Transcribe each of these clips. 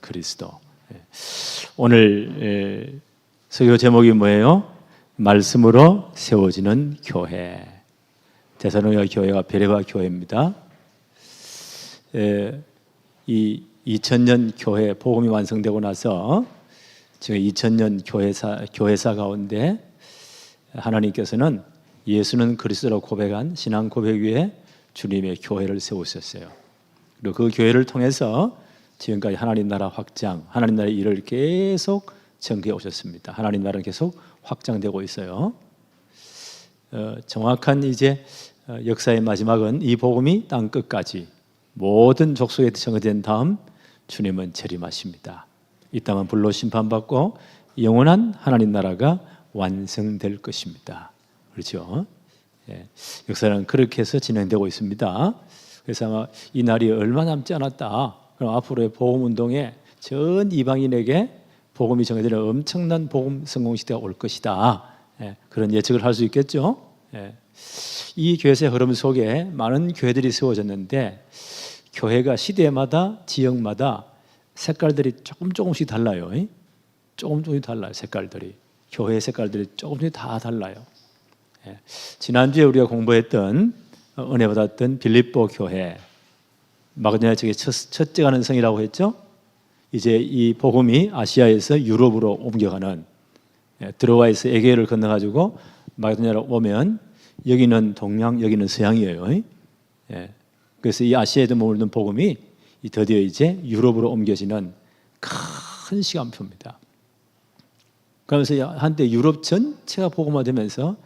그리스도. 오늘 설교 제목이 뭐예요? 말씀으로 세워지는 교회. 데살로니가 교회가 베레아 교회입니다. 이 2000년 교회 복음이 완성되고 나서 지금 2000년 교회사 가운데 하나님께서는 예수는 그리스도라고 고백한 신앙 고백 위에 주님의 교회를 세우셨어요. 그리고 그 교회를 통해서 지금까지 하나님 나라 확장, 하나님 나라의 일을 계속 전개해 오셨습니다. 하나님 나라는 계속 확장되고 있어요. 정확한 이제 역사의 마지막은 이 복음이 땅 끝까지 모든 족속에 전개된 다음 주님은 재림하십니다. 이 땅은 불로 심판받고 영원한 하나님 나라가 완성될 것입니다. 그렇죠? 역사는 그렇게 해서 진행되고 있습니다. 그래서 아마 이 날이 얼마 남지 않았다. 그럼 앞으로의 복음 운동에 전 이방인에게 복음이 전해지는 엄청난 복음 성공 시대가 올 것이다. 그런 예측을 할 수 있겠죠. 이 교회의 흐름 속에 많은 교회들이 세워졌는데 교회가 시대마다 지역마다 색깔들이 조금씩 달라요. 조금씩 달라요. 색깔들이. 교회의 색깔들이 조금씩 다 달라요. 지난주에 우리가 공부했던 은혜 받았던 빌립보 교회, 마게도니아 첫째 가는 성이라고 했죠. 이제 이 복음이 아시아에서 유럽으로 옮겨가는, 드로아에서 에게를 건너가지고 마게도니아로 오면 여기는 동양, 여기는 서양이에요. 그래서 이 아시아에도 머무르는 복음이 드디어 이제 유럽으로 옮겨지는 큰 시간표입니다. 그러면서 한때 유럽 전체가 복음화되면서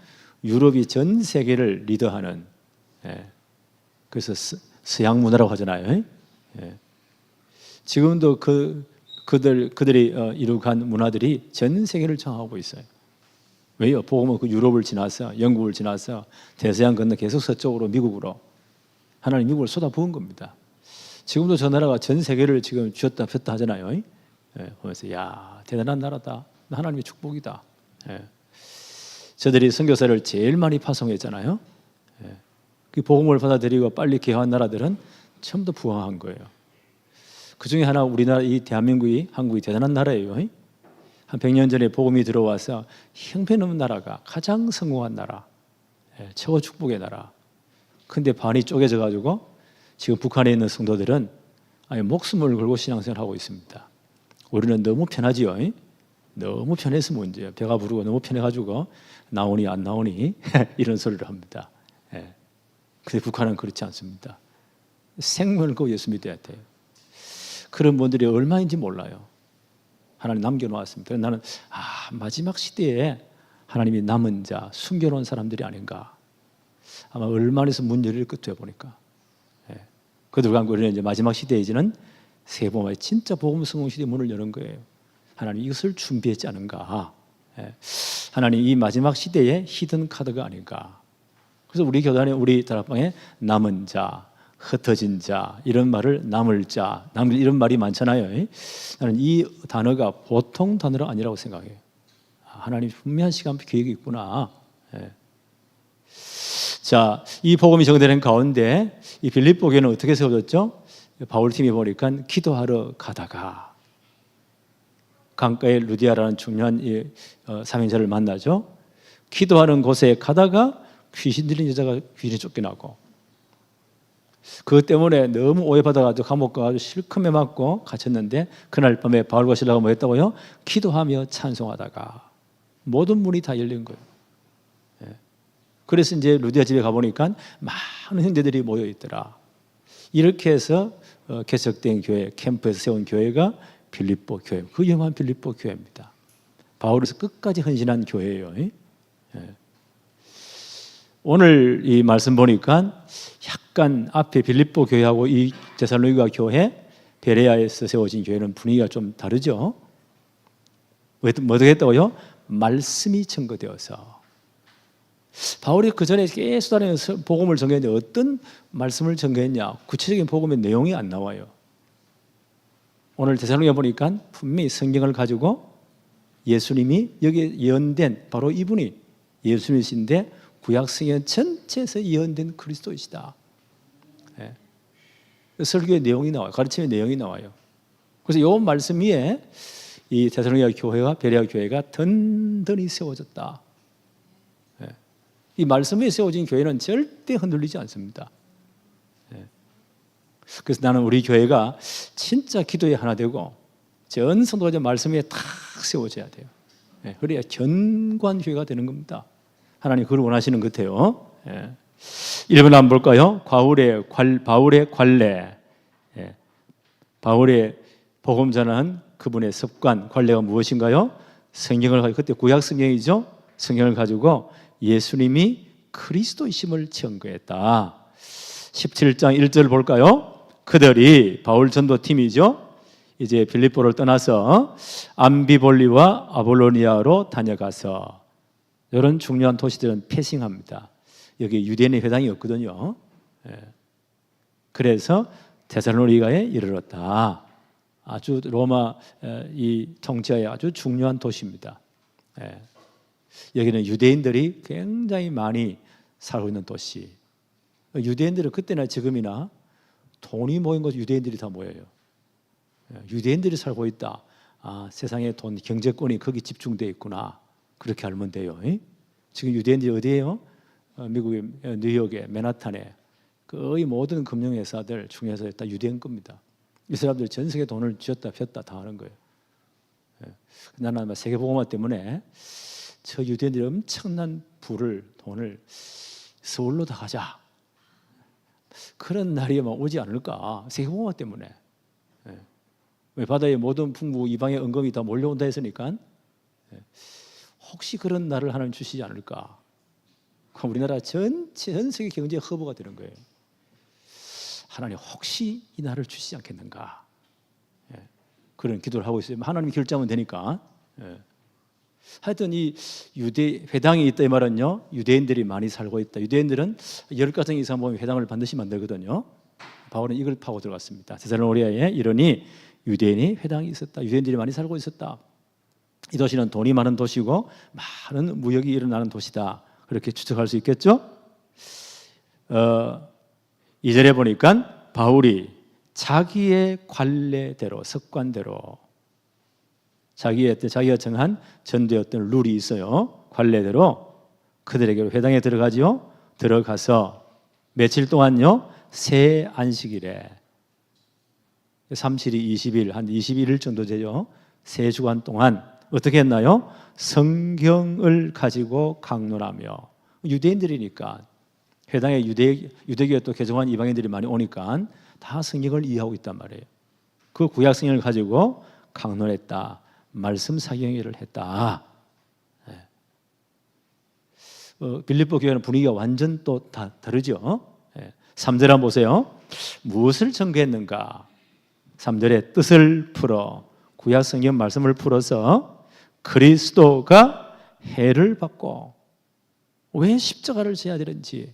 유럽이 전 세계를 리더하는, 그래서 서양 문화라고 하잖아요. 지금도 그들이 이룩한 문화들이 전 세계를 장악하고 있어요. 왜요? 복음은 그 유럽을 지나서 영국을 지나서 대서양 건너 계속 서쪽으로 미국으로 하나님 미국을 쏟아부은 겁니다. 지금도 저 나라가 전 세계를 지금 쥐었다 폈다 하잖아요. 보면서 야 대단한 나라다. 하나님의 축복이다. 저들이 선교사를 제일 많이 파송했잖아요. 그 복음을 받아들이고 빨리 개화한 나라들은 전부 다 부흥한 거예요. 그 중에 하나 우리나라 이 대한민국이 한국이 대단한 나라예요. 한 100년 전에 복음이 들어와서 형편없는 나라가 가장 성공한 나라, 최고 축복의 나라. 근데 반이 쪼개져 가지고 지금 북한에 있는 성도들은 목숨을 걸고 신앙생활을 하고 있습니다. 우리는 너무 편하지요. 너무 편해서 문제예요. 배가 부르고 너무 편해가지고 나오니 안 나오니 이런 소리를 합니다. 근데 북한은 그렇지 않습니다. 생명을 걸고 예수 믿어야 돼요. 그런 분들이 얼마인지 몰라요. 하나님 남겨놓았습니다. 나는 마지막 시대에 하나님이 남은 자, 숨겨놓은 사람들이 아닌가. 아마 얼마에서 문 열릴 것 같아요 보니까. 그들과 함께 우리는 이제 마지막 시대에 이제는 세번의 진짜 복음 성공 시대 문을 여는 거예요. 하나님 이것을 준비했지 않은가. 하나님 이 마지막 시대의 히든 카드가 아닌가. 그래서 우리 교단에 우리 다락방에 남은 자, 흩어진 자 이런 말을 남을 자, 남을 이런 말이 많잖아요. 나는 이 단어가 보통 단어가 아니라고 생각해요. 하나님 분명한 시간 계획이 있구나. 자, 이 복음이 정되는 가운데 이 빌립보 교회는 어떻게 세워졌죠? 바울팀이 보니까 기도하러 가다가 강가에 루디아라는 중요한 사명자를 만나죠. 기도하는 곳에 가다가 귀신 들린 여자가 귀신이 쫓겨나고 그것 때문에 너무 오해받아가지고 감옥 가가지고 실컷 맞고 갇혔는데 그날 밤에 바울과 실라가 뭐 했다고요? 기도하며 찬송하다가 모든 문이 다 열린 거예요. 그래서 이제 루디아 집에 가보니까 많은 형제들이 모여 있더라. 이렇게 해서 개척된 교회, 캠프에서 세운 교회가 빌립보 교회, 그 유명한 빌립보 교회입니다. 바울에서 끝까지 헌신한 교회예요. 오늘 이 말씀 보니까 약간 앞에 빌립보 교회하고 이 데살로니가 교회, 베레아에서 세워진 교회는 분위기가 좀 다르죠. 어떻게 했다고요? 말씀이 증거되어서. 바울이 그 전에 계속 다니면서 복음을 전개했는데 어떤 말씀을 전개했냐? 구체적인 복음의 내용이 안 나와요. 오늘 데살로니가 보니까 분명히 성경을 가지고 예수님이 여기에 예언된 바로 이분이 예수님이신데 구약 성경 전체에서 예언된 그리스도이시다. 설교의 내용이 나와요. 가르침의 내용이 나와요. 그래서 이 말씀 위에 이 데살로니가 교회와 베레아 교회가 든든히 세워졌다. 이 말씀 위에 세워진 교회는 절대 흔들리지 않습니다. 그래서 나는 우리 교회가 진짜 기도에 하나 되고 전 성도가 말씀 위에 탁 세워져야 돼요. 그래야 견고한 교회가 되는 겁니다. 하나님 그걸 원하시는 것 같아요. 1번 한번 볼까요? 바울의 관례. 바울의 복음 전하는 그분의 습관, 관례가 무엇인가요? 성경을 가지고, 그때 구약 성경이죠. 성경을 가지고 예수님이 그리스도이심을 증거했다. 17장 1절 볼까요? 그들이 바울 전도팀이죠. 이제 빌립보를 떠나서 암비볼리와 아볼로니아로 다녀가서 이런 중요한 도시들은 패싱합니다. 여기 유대인의 회당이 없거든요. 그래서 데살로니가에 이르렀다. 아주 로마 이 통치하에 아주 중요한 도시입니다. 여기는 유대인들이 굉장히 많이 살고 있는 도시. 유대인들은 그때나 지금이나 돈이 모인 곳 유대인들이 다 모여요. 유대인들이 살고 있다. 세상의 돈, 경제권이 거기 집중되어 있구나. 그렇게 알면 돼요. 지금 유대인들이 어디예요? 미국의 뉴욕에 맨하탄에 거의 모든 금융회사들 중에서 다 유대인 겁니다. 이 사람들 전 세계 돈을 쥐었다 폈다 다 하는 거예요. 나는 아마 세계보고마 때문에 저 유대인들이 엄청난 돈을 서울로 다 가자. 그런 날이 막 오지 않을까. 세계보고마 때문에. 왜 바다의 모든 풍부 이방의 은금이 다 몰려온다 했으니까 혹시 그런 날을 하나님 주시지 않을까. 그럼 우리나라 전 세계 경제 허브가 되는 거예요. 하나님 혹시 이 날을 주시지 않겠는가. 그런 기도를 하고 있어요. 하나님이 결정하면 되니까. 하여튼 이 유대 회당이 있다 이 말은요, 유대인들이 많이 살고 있다. 유대인들은 10가정 이상 보면 회당을 반드시 만들거든요. 바울은 이걸 파고 들어갔습니다. 데살로니가에 이르니 유대인이 회당이 있었다. 유대인들이 많이 살고 있었다. 이 도시는 돈이 많은 도시고 많은 무역이 일어나는 도시다. 그렇게 추측할 수 있겠죠? 2절에 보니까 바울이 자기의 관례대로, 습관대로 자기가 정한 전도의 어떤 룰이 있어요. 관례대로 그들에게 회당에 들어가지요. 들어가서 며칠 동안요. 새 안식일에 372 20일 한 21일 정도 되죠. 세 주간 동안 어떻게 했나요? 성경을 가지고 강론하며, 유대인들이니까 회당에 유대교에 또 개종한 이방인들이 많이 오니까 다 성경을 이해하고 있단 말이에요. 그 구약 성경을 가지고 강론했다. 말씀 사경회를 했다. 빌립보 교회는 분위기가 완전 또 다 다르죠. 3절 한번 보세요. 무엇을 전개했는가? 3절에 뜻을 풀어, 구약 성경 말씀을 풀어서 그리스도가 해를 받고, 왜 십자가를 져야 되는지,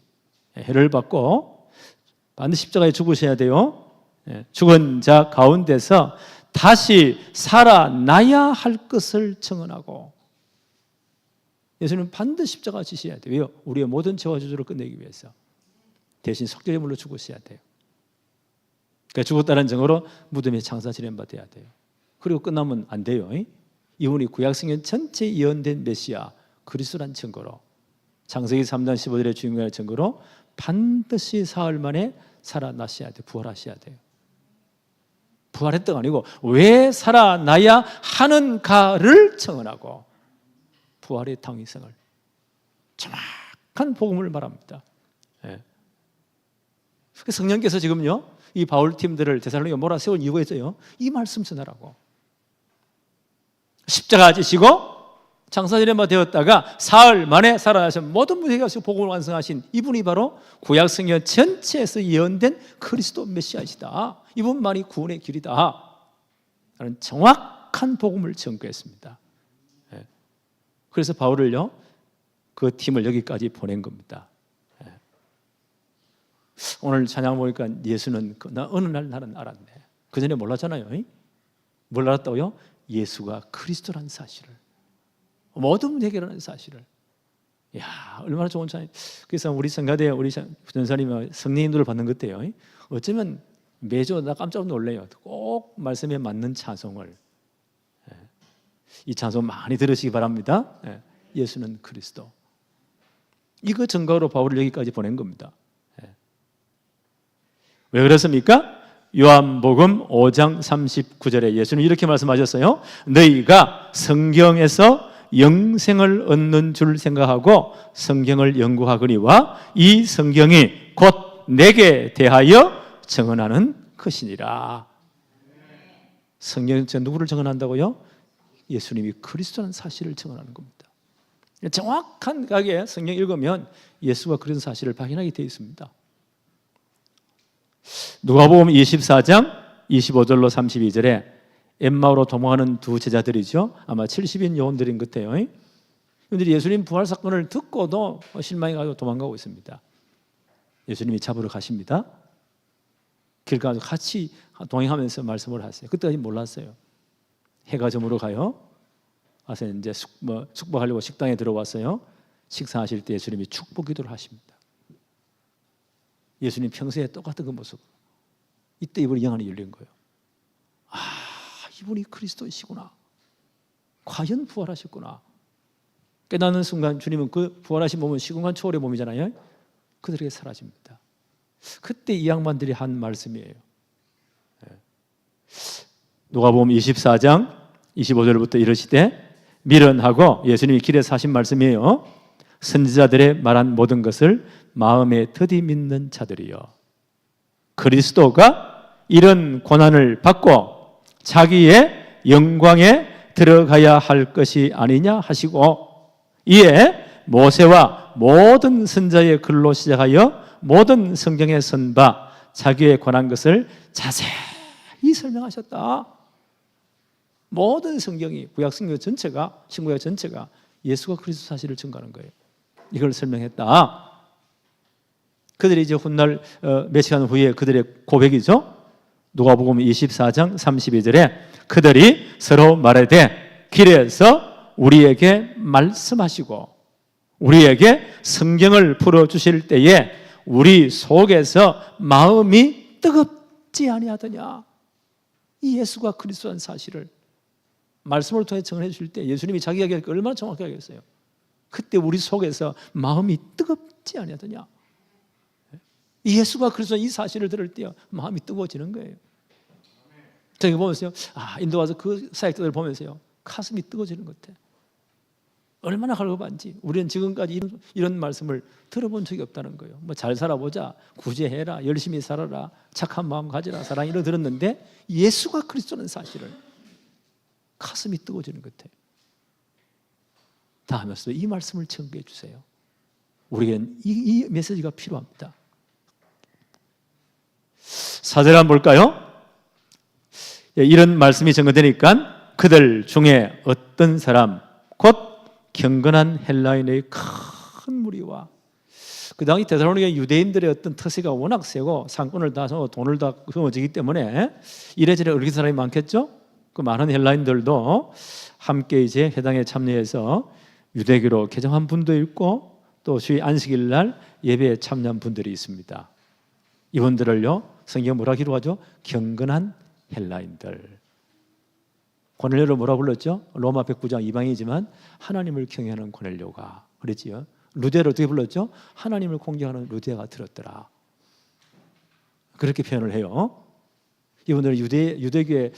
해를 받고 반드시 십자가에 죽으셔야 돼요. 죽은 자 가운데서 다시 살아나야 할 것을 증언하고, 예수님은 반드시 십자가 지셔야 돼요. 왜요? 우리의 모든 죄와 저주를 끝내기 위해서 대신 속죄제물로 죽으셔야 돼요. 그러니까 죽었다는 증거로 무덤에 장사 지낸받아야 돼요. 그리고 끝나면 안 돼요. 이분이 구약성경 전체에 예언된 메시아 그리스도란 증거로, 창세기 3장 15절의 주인공의 증거로 반드시 사흘 만에 살아나셔야 돼요. 부활하셔야 돼요. 부활했다가 아니고 왜 살아나야 하는가를 청언하고 부활의 당위성을, 정확한 복음을 말합니다. 성령께서 지금요 이 바울 팀들을 데살로니가 몰아세운 이유가 있어요. 이 말씀 전하라고. 십자가 지시고 장사지nema 되었다가 사흘 만에 살아나신 모든 무리에게 가시고 복음을 완성하신 이분이 바로 구약 성경 전체에서 예언된 그리스도 메시아이시다. 이분만이 구원의 길이다. 라는 정확한 복음을 전거했습니다. 그래서 바울을요 그 팀을 여기까지 보낸 겁니다. 오늘 찬양 보니까 예수는 어느 날 나는 알았네. 그 전에 몰랐잖아요. 뭘 알았다고요? 예수가 그리스도라는 사실을, 모든 문제 해결하는 사실을. 야, 얼마나 좋은 찬양. 그래서 우리 성가대 우리 전사님이 성령님들을 받는 것 같아요. 어쩌면 매주 나 깜짝 놀래요. 꼭 말씀에 맞는 찬송을, 이 찬송 많이 들으시기 바랍니다. 예수는 그리스도. 이거 증거로 바울을 여기까지 보낸 겁니다. 왜 그렇습니까? 요한복음 5장 39절에 예수는 이렇게 말씀하셨어요. 너희가 성경에서 영생을 얻는 줄 생각하고 성경을 연구하거니와 이 성경이 곧 내게 대하여 증언하는 것이니라. 성경에서 누구를 증언한다고요? 예수님이 그리스도라는 사실을 증언하는 겁니다. 정확하게 성경 읽으면 예수가 그런 사실을 발견하게 되어 있습니다. 누가복음 24장 25절로 32절에 엠마오로 도망하는 두 제자들이죠. 아마 70인 요원들인 것 같아요. 그들이 예수님 부활 사건을 듣고도 실망해 가지고 도망가고 있습니다. 예수님이 잡으러 가십니다. 길 가서 같이 동행하면서 말씀을 하세요. 그때까지 몰랐어요. 해가 저물어 가요. 와서 이제 숙박하려고 식당에 들어왔어요. 식사하실 때 예수님이 축복 기도를 하십니다. 예수님 평소에 똑같은 그 모습. 이때 이분이 영안이 열린 거예요. 아, 이분이 그리스도이시구나. 과연 부활하셨구나. 깨닫는 순간 주님은 그 부활하신 몸은 시공간 초월의 몸이잖아요. 그들에게 사라집니다. 그때 이 양반들이 한 말씀이에요. 누가복음 24장 25절부터 이르시되 미련하고, 예수님이 길에서 하신 말씀이에요. 선지자들의 말한 모든 것을 마음에 더디 믿는 자들이요, 그리스도가 이런 고난을 받고 자기의 영광에 들어가야 할 것이 아니냐 하시고, 이에 모세와 모든 선지자의 글로 시작하여 모든 성경에 선 바 자기의 권한 것을 자세히 설명하셨다. 모든 성경이, 구약 성경 전체가, 신구약 전체가 예수가 그리스도 사실을 증거하는 거예요. 이걸 설명했다. 그들이 이제 훗날 몇 시간 후에 그들의 고백이죠. 누가복음 24장 32절에 그들이 서로 말하되 길에서 우리에게 말씀하시고 우리에게 성경을 풀어주실 때에 우리 속에서 마음이 뜨겁지 아니하더냐. 이 예수가 그리스도라는 사실을 말씀을 통해 증언해 주실 때 예수님이 자기 이야기를 얼마나 정확하게 하겠어요. 그때 우리 속에서 마음이 뜨겁지 아니하더냐. 이 예수가 그리스도 이 사실을 들을 때 마음이 뜨거워지는 거예요. 저기 보면서요, 인도 와서 그 사역자들 보면서요, 가슴이 뜨거워지는 것 같아요. 얼마나 갈급한지. 우리는 지금까지 이런 말씀을 들어본 적이 없다는 거예요. 뭐 잘 살아보자, 구제해라, 열심히 살아라, 착한 마음 가지라, 사랑이라 들었는데 예수가 그리스도라는 사실을 가슴이 뜨거워지는 것 같아요. 다음에서 이 말씀을 증거해 주세요. 우리에게는 이 메시지가 필요합니다. 4절 한번 볼까요? 이런 말씀이 증거되니까 그들 중에 어떤 사람, 곧 경건한 헬라인의 큰 무리와, 그 당시 데살로니가 유대인들의 어떤 터세가 워낙 세고 상권을 다 돈을 다 거머쥐기 때문에 이래저래 얽힌 사람이 많겠죠. 그 많은 헬라인들도 함께 이제 회당에 참여해서 유대교로 개종한 분도 있고 또 주일 안식일 날 예배에 참여한 분들이 있습니다. 이분들을요, 성경 뭐라 기록하죠? 경건한 헬라인들. 고넬료를 뭐라 불렀죠? 로마 109장 이방이지만 하나님을 경외하는 고넬료가 그랬지요. 루데를 어떻게 불렀죠? 하나님을 공경하는 루데가 들었더라. 그렇게 표현을 해요. 이분들은 유대교에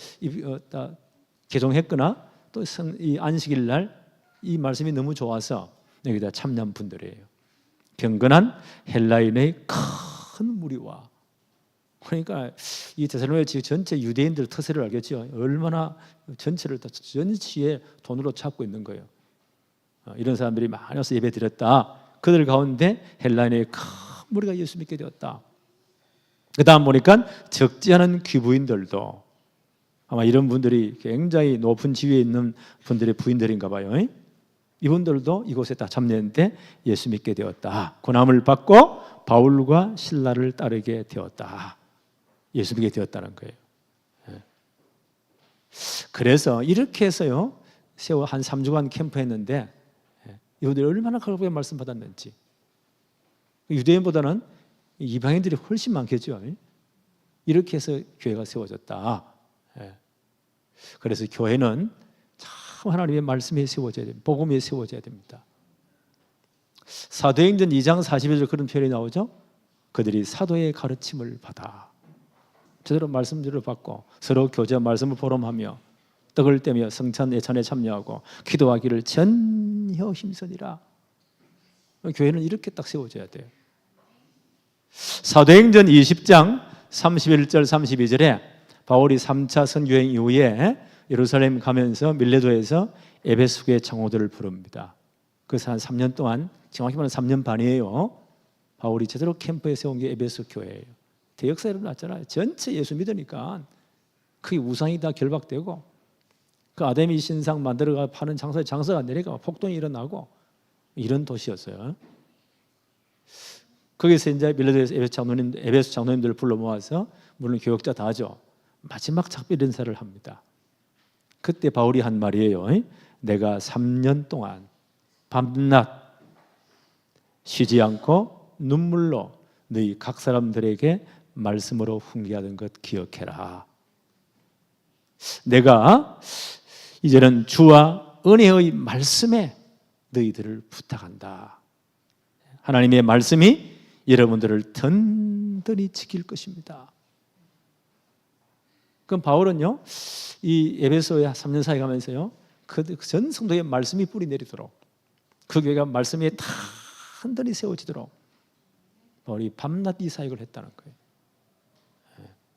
개종했거나 또 이 안식일 날 이 말씀이 너무 좋아서 여기다 참여한 분들이에요. 경건한 헬라인의 큰 무리와, 그러니까 이 데살로니가 지금 전체 유대인들 터세를 알겠죠. 얼마나 전체를 다 전치에 돈으로 찾고 있는 거예요. 이런 사람들이 많이 와서 예배 드렸다. 그들 가운데 헬라인의 큰 무리가 예수 믿게 되었다. 그 다음 보니까 적지 않은 귀부인들도, 아마 이런 분들이 굉장히 높은 지위에 있는 분들의 부인들인가 봐요. 이분들도 이곳에 다 참여했는데 예수 믿게 되었다. 고난을 받고 바울과 실라를 따르게 되었다. 예수 믿게 되었다는 거예요. 그래서 이렇게 해서요, 세워 한 3주간 캠프했는데 이분들이 얼마나 갈급하게 말씀 받았는지. 유대인보다는 이방인들이 훨씬 많겠죠. 이렇게 해서 교회가 세워졌다. 예. 그래서 교회는 참 하나님의 말씀에 세워져야 됩니다. 복음에 세워져야 됩니다. 사도행전 2장 41절 그런 표현이 나오죠. 그들이 사도의 가르침을 받아 제대로 말씀들을 받고 서로 교제 말씀을 포럼하며 떡을 떼며 성찬 예찬에 참여하고 기도하기를 전혀 힘쓰니라. 교회는 이렇게 딱 세워져야 돼요. 사도행전 20장 31절 32절에 바울이 3차 선교행 이후에 예루살렘 가면서 밀레도에서 에베소교회 장로들을 부릅니다. 그래서 한 3년 동안, 정확히 말하면 3년 반이에요. 바울이 제대로 캠프에 세운 게 에베소 교회예요. 대역사 일어났잖아요. 전체 예수 믿으니까 그게 우상이 다 결박되고 그 아데미 신상 만들어가 파는 장사가 내려가 폭동이 일어나고 이런 도시였어요. 거기서 이제 밀레도에서 에베소 장로님들을 불러 모아서 물론 교역자 다 하죠. 마지막 작별 인사를 합니다. 그때 바울이 한 말이에요. 내가 3년 동안 밤낮 쉬지 않고 눈물로 너희 각 사람들에게 말씀으로 훈계하던 것 기억해라. 내가 이제는 주와 은혜의 말씀에 너희들을 부탁한다. 하나님의 말씀이 여러분들을 든든히 지킬 것입니다. 그럼 바울은요, 이 에베소에 3년 사이 가면서요, 그 전 성도의 말씀이 뿌리 내리도록 그 교회가 말씀 위에 단단히 세워지도록 바울이 밤낮 이 사역을 했다는 거예요.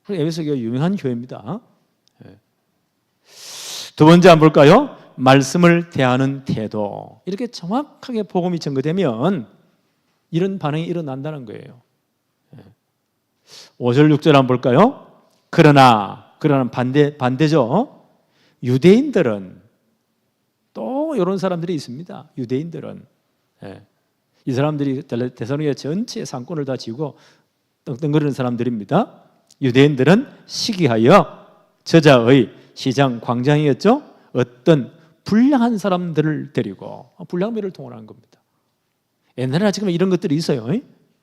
그래서 에베소 교회가 유명한 교회입니다. 두 번째 한번 볼까요? 말씀을 대하는 태도. 이렇게 정확하게 복음이 전거되면 이런 반응이 일어난다는 거예요. 5절 6절 한번 볼까요? 그러나 반대죠. 유대인들은 또 이런 사람들이 있습니다. 유대인들은 이 사람들이 데살로니가 전체 상권을 다 쥐고 떵떵거리는 사람들입니다. 유대인들은 시기하여 저자의 시장 광장이었죠. 어떤 불량한 사람들을 데리고 불량배를 동원하는 겁니다. 옛날에 지금 이런 것들이 있어요.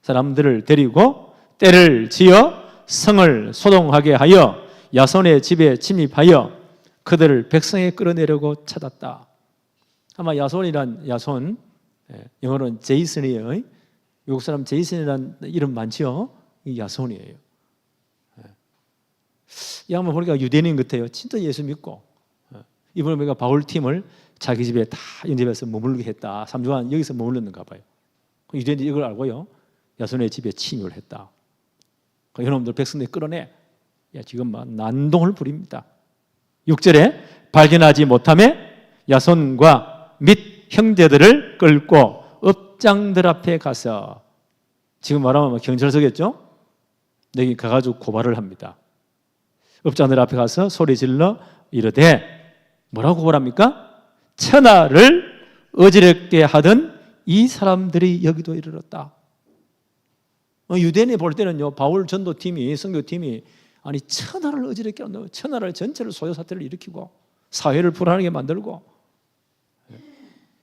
사람들을 데리고 때를 지어 성을 소동하게 하여 야손의 집에 침입하여 그들을 백성에 끌어내려고 찾았다. 아마 야손이란 야손, 영어로는 제이슨이에요. 외국 사람 제이슨이라는 이름 많죠. 이 야손이에요. 이 양반 보니까 유대인인 것 같아요. 진짜 예수 믿고 이번에 우리가 바울 팀을 자기 집에 다 연접해서 머물게 했다. 3주간 여기서 머물렀는가 봐요. 유대인들이 이걸 알고요, 야손의 집에 침입을 했다. 이놈들 백성들 끌어내 지금 막 난동을 부립니다. 6절에 발견하지 못함에 야손과 및 형제들을 끌고 업장들 앞에 가서, 지금 말하면 경찰서겠죠? 여기 가가지고 고발을 합니다. 업장들 앞에 가서 소리 질러 이르되, 뭐라고 고발합니까? 천하를 어지럽게 하던 이 사람들이 여기도 이르렀다. 유대인이 볼 때는요, 바울 전도팀이, 선교팀이 아니 천하를 어지럽게 한다고, 천하를 전체를 소요사태를 일으키고 사회를 불안하게 만들고,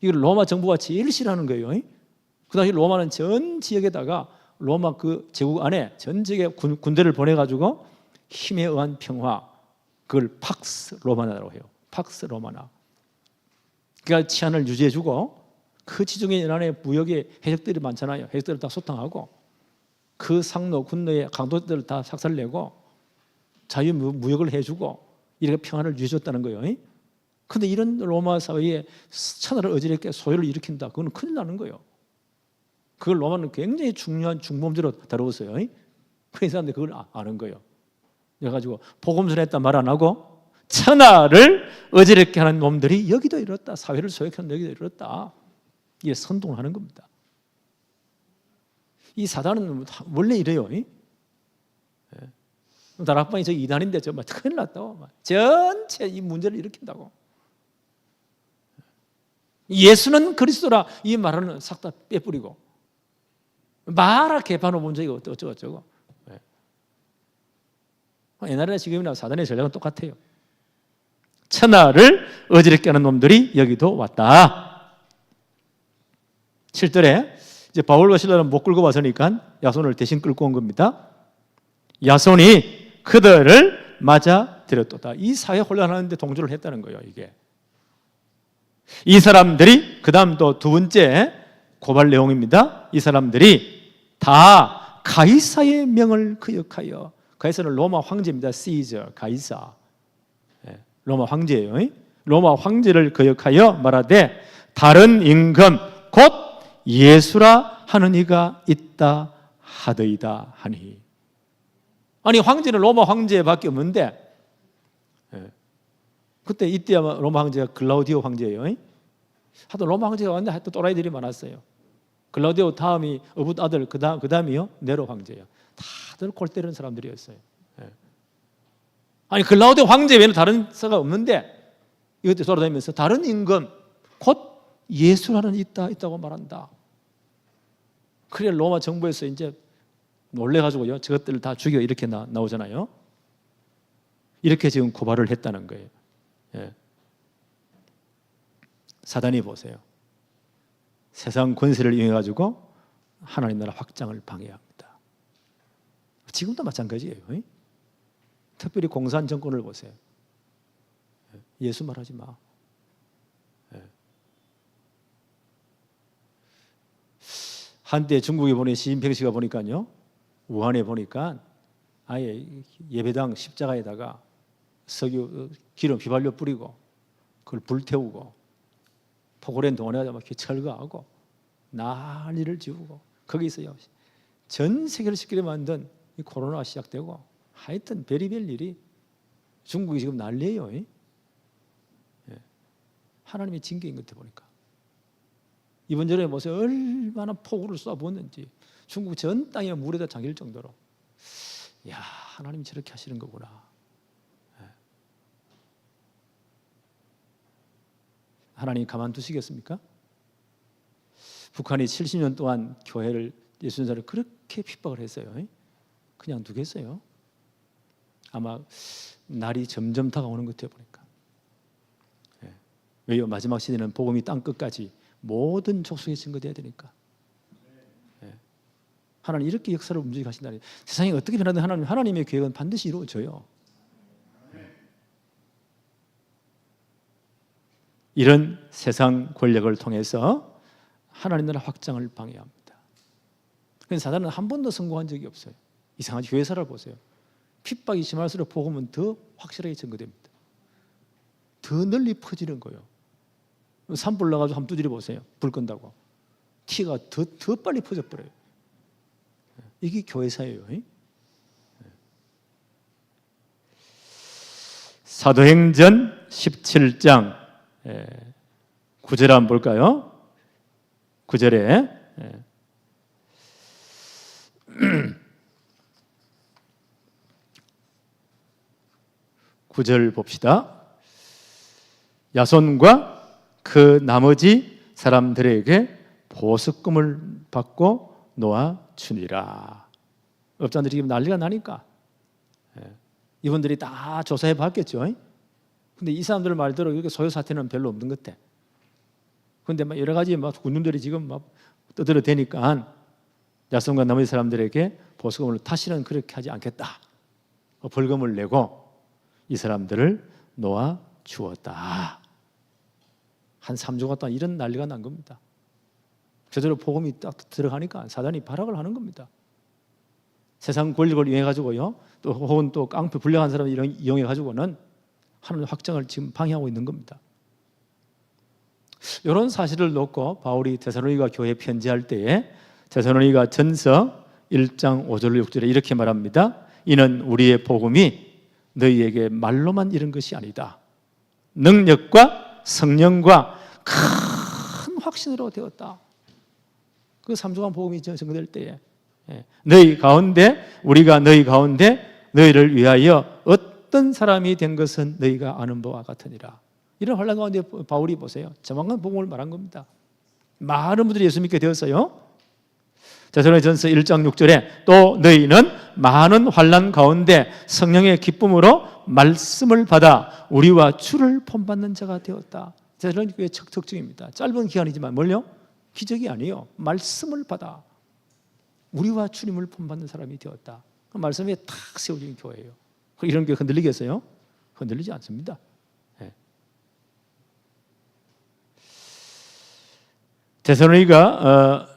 이걸 로마 정부가 제일 싫어하는 거예요. 그 당시 로마는 전 지역에다가 로마 그 제국 안에 전 지역에 군대를 보내가지고 힘에 의한 평화, 그걸 팍스 로마나라고 해요. 팍스 로마나. 그러니까 치안을 유지해주고 그 지중해 연안에 무역의 해적들이 많잖아요. 해적들을 다 소탕하고 그 상로 군로의 강도들을 다 삭살내고 자유무역을 해주고 이렇게 평화를 유지해줬다는 거예요. 그런데 이런 로마 사회에 천하를 어지럽게 소요를 일으킨다. 그건 큰일 나는 거예요. 그걸 로마는 굉장히 중요한 중범죄로 다루었어요. 그 사람들이 그걸 아는 거예요. 그래가지고 복음 전했다 말 안 하고 천하를 어지럽게 하는 놈들이 여기도 이렇다. 사회를 소욕하는 여기도 이렇다. 이게 선동을 하는 겁니다. 이 사단은 원래 이래요. 다락방이 저 이단인데 정말 큰일 났다고. 전체 이 문제를 일으킨다고. 예수는 그리스도라 이 말은 싹 다 빼뿌리고 마라 개파노 문제가 어쩌고저쩌고. 옛날이나 지금이나 사단의 전략은 똑같아요. 천하를 어지럽게 하는 놈들이 여기도 왔다. 7절에 이제 바울과 실라는 못 끌고 와서니까 야손을 대신 끌고 온 겁니다. 야손이 그들을 맞아 들였도다. 이 사회 혼란하는데 동조를 했다는 거예요. 이게 이 사람들이 그 다음 또 두 번째 고발 내용입니다. 이 사람들이 다 가이사의 명을 거역하여, 가이사는 로마 황제입니다. 시저, 가이사, 로마 황제예요. 로마 황제를 거역하여 말하되 다른 임금 곧 예수라 하는 이가 있다 하더이다 하니. 아니 황제는 로마 황제밖에 없는데, 그때 이때 아마 로마 황제가 글라우디오 황제예요. 하도 로마 황제가 왔는데 하여튼 또라이들이 많았어요. 글라우디오 다음이 어붓 아들, 그 다음이요 네로 황제예요. 다들 골 때리는 사람들이었어요. 아니 글라우디오 황제 외에는 다른 서가 없는데 이것도 돌아다니면서 다른 임금 곧 예수라는 있다고 말한다. 그래 로마 정부에서 이제 놀래가지고요, 저것들을 다 죽여 이렇게 나오잖아요. 이렇게 지금 고발을 했다는 거예요. 사단이 보세요. 세상 권세를 이용해가지고 하나님 나라 확장을 방해합니다. 지금도 마찬가지예요. 특별히 공산 정권을 보세요. 예수 말하지 마. 한때 중국에 보니 시진핑 씨가 보니까요, 우한에 보니까 아예 예배당 십자가에다가 석유 기름 휘발유 뿌리고 그걸 불태우고 포고렌 동원해가지고 막 철거하고 난리를 지우고, 거기서요 전 세계를 시끄러 만든 이 코로나가 시작되고, 하여튼 별의별 일이 중국이 지금 난리예요. 하나님의 징계인 것 같아 보니까. 이번전에 보세요, 얼마나 폭우를 쏴부었는지 중국 전 땅에 물에다 잠길 정도로. 야, 하나님이 저렇게 하시는 거구나. 하나님 가만두시겠습니까? 북한이 70년 동안 교회를, 예수님을 그렇게 핍박을 했어요. 그냥 두겠어요? 아마 날이 점점 다가오는 것 같아요 보니까. 왜요? 마지막 시대는 복음이 땅 끝까지 모든 족속에 증거돼야 되니까. 하나님 이렇게 역사를 움직이게 하신다니. 세상이 어떻게 변하든 하나님의 계획은 반드시 이루어져요. 이런 세상 권력을 통해서 하나님 나라 확장을 방해합니다. 그래서 사단은 한 번도 성공한 적이 없어요. 이상하지, 교회사를 보세요. 핍박이 심할수록 복음은 더 확실하게 증거됩니다. 더 널리 퍼지는 거예요. 산불 나가지고 한번 두드려 보세요. 불 끈다고 티가 더 빨리 퍼져버려요. 이게 교회사예요. 사도행전 17장 9절 한번 볼까요? 9절에 9절 봅시다. 야손과 그 나머지 사람들에게 보석금을 받고 놓아주니라. 업자들이 지금 난리가 나니까 이분들이 다 조사해 봤겠죠. 근데 이 사람들 말대로 이렇게 소요 사태는 별로 없는 것 같아. 근데 막 여러 가지 막 군중들이 지금 막 떠들어대니까 야손과 나머지 사람들에게 보석금을 다시는 그렇게 하지 않겠다. 벌금을 내고 이 사람들을 놓아 주었다. 한 3주가 동안 이런 난리가 난 겁니다. 제대로 복음이 딱 들어가니까 사단이 발악을 하는 겁니다. 세상 권력을 이용해 가지고요, 또 혹은 또 깡패 불량한 사람을 이용해 가지고는 하나님 확장을 지금 방해하고 있는 겁니다. 이런 사실을 놓고 바울이 데살로니가 교회에 편지할 때에 데살로니가 전서 1장 5절 6절에 이렇게 말합니다. 이는 우리의 복음이 너희에게 말로만 이른 것이 아니다. 능력과 성령과 큰 확신으로 되었다. 그 3주간 복음이 증거될 때에 너희 가운데, 우리가 너희 가운데 너희를 위하여 어떤 사람이 된 것은 너희가 아는 바와 같으니라. 이런 환란 가운데 바울이 보세요, 정확한 복음을 말한 겁니다. 많은 분들이 예수 믿게 되었어요. 데살로니가전서 1장 6절에 또 너희는 많은 환난 가운데 성령의 기쁨으로 말씀을 받아 우리와 주를 본받는 자가 되었다. 데살로니가 교회의 특징입니다. 짧은 기간이지만 뭘요? 기적이 아니에요. 말씀을 받아 우리와 주님을 본받는 사람이 되었다. 그 말씀에 탁 세워진 교회예요. 이런 게 흔들리겠어요? 흔들리지 않습니다. 예. 데살로니가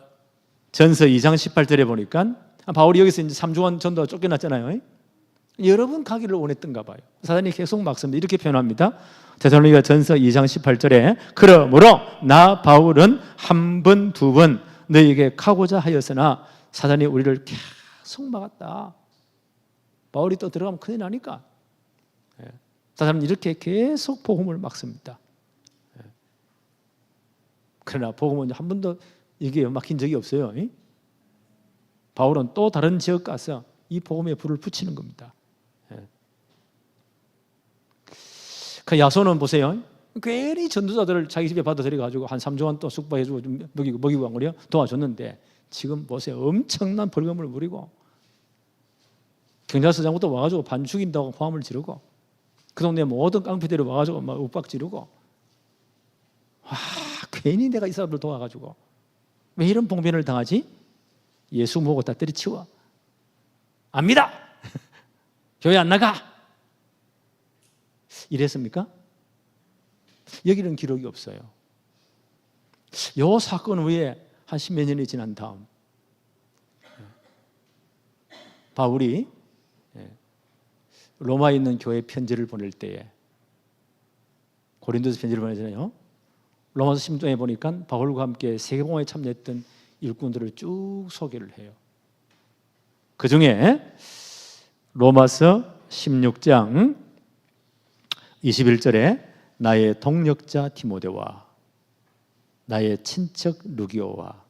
전서 2장 18절에 보니까 바울이 여기서 이제 3주간 전도가 쫓겨났잖아요. 여러분 가기를 원했던가 봐요. 사단이 계속 막습니다. 이렇게 표현합니다. 데살로니가 전서 2장 18절에 그러므로 나 바울은 한 번, 두 번 너희에게 가고자 하였으나 사단이 우리를 계속 막았다. 바울이 또 들어가면 큰일 나니까 사단은 이렇게 계속 복음을 막습니다. 그러나 복음은 한 번도 이게 막힌 적이 없어요. 바울은 또 다른 지역 가서 이 복음에 불을 붙이는 겁니다. 그 야손은 보세요. 괜히 전도자들을 자기 집에 받아들여가지고 한 3주간 또 숙박해주고 좀 먹이고 한 거요 도와줬는데 지금 보세요. 엄청난 벌금을 물이고 경찰서장부터 와가지고 반 죽인다고 호함을 지르고 그 동네 모든 깡패들이 와가지고 막 윽박 지르고 와 괜히 내가 이 사람들 도와가지고 왜 이런 봉변을 당하지? 예수 모고 다 때려치워. 안 믿어. 교회 안 나가. 이랬습니까? 여기는 기록이 없어요. 이 사건 후에 한 10몇 년이 지난 다음 바울이 로마에 있는 교회 편지를 보낼 때에 고린도서 편지를 보내잖아요. 로마서 10장에 보니까 바울과 함께 세계공화에 참여했던 일꾼들을 쭉 소개를 해요. 그 중에 로마서 16장 21절에 나의 동력자 디모데와 나의 친척 루기오와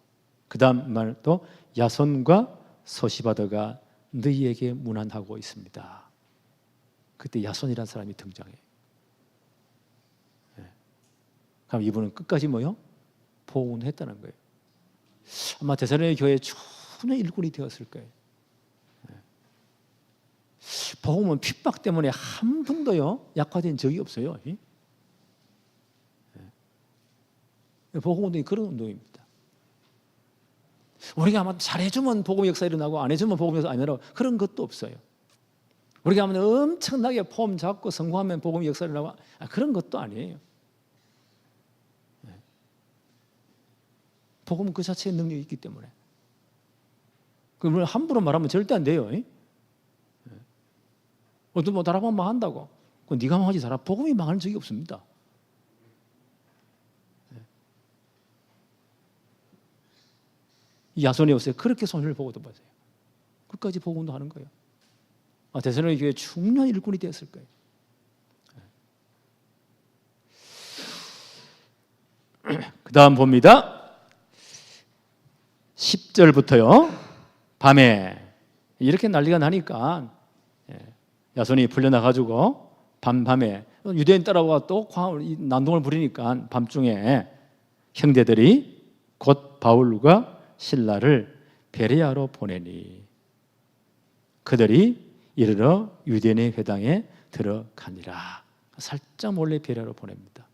그 다음 말도 야손과 소시바더가 너희에게 문안하고 있습니다. 그때 야손이라는 사람이 등장해요. 그럼 이분은 끝까지 뭐요? 복음했다는 거예요. 아마 데살로니가 교회의 중요한 일꾼이 되었을 거예요. 복음은 핍박 때문에 한 분도요 약화된 적이 없어요. 복음 운동이 그런 운동입니다. 우리가 아마 잘해주면 복음 역사 일어나고 안 해주면 복음 역사 안 일어나고 그런 것도 없어요. 우리가 아마 엄청나게 폼 잡고 성공하면 복음 역사 일어나고 그런 것도 아니에요. 복음은 그 자체의 능력이 있기 때문에 그걸 함부로 말하면 절대 안 돼요. 어떤 뭐 다락방 망한다고 그건 네가 망하지 살아. 복음이 망할 적이 없습니다. 야손이 없어요. 그렇게 손해를 보고도 보세요. 끝까지 복음도 하는 거예요. 데살로니가 교회의 중요한 일꾼이 되었을 거예요. 그 다음 봅니다. 10절부터요. 밤에 이렇게 난리가 나니까 야손이 풀려나가지고 밤에 유대인 따라와 또 난동을 부리니까 밤중에 형제들이 곧 바울과 신라를 베레아로 보내니 그들이 이르러 유대인의 회당에 들어가니라. 살짝 몰래 베레아로 보냅니다.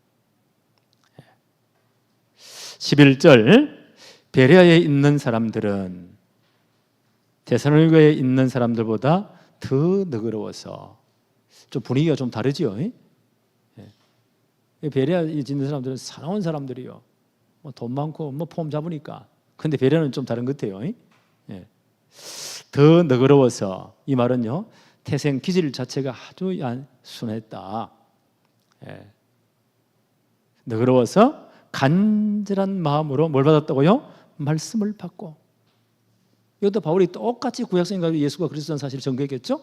11절 베레아에 있는 사람들은 데살로니가에 있는 사람들보다 더 너그러워서 좀 분위기가 좀 다르죠. 베레아에 있는 사람들은 사나운 사람들이요. 돈 많고 폼 잡으니까. 근데 베레아는 좀 다른 것 같아요. 더 너그러워서 이 말은요. 태생 기질 자체가 아주 순했다. 너그러워서 간절한 마음으로 뭘 받았다고요? 말씀을 받고. 이것도 바울이 똑같이 구약성인가 예수가 그리스도라는 사실을 증거했겠죠?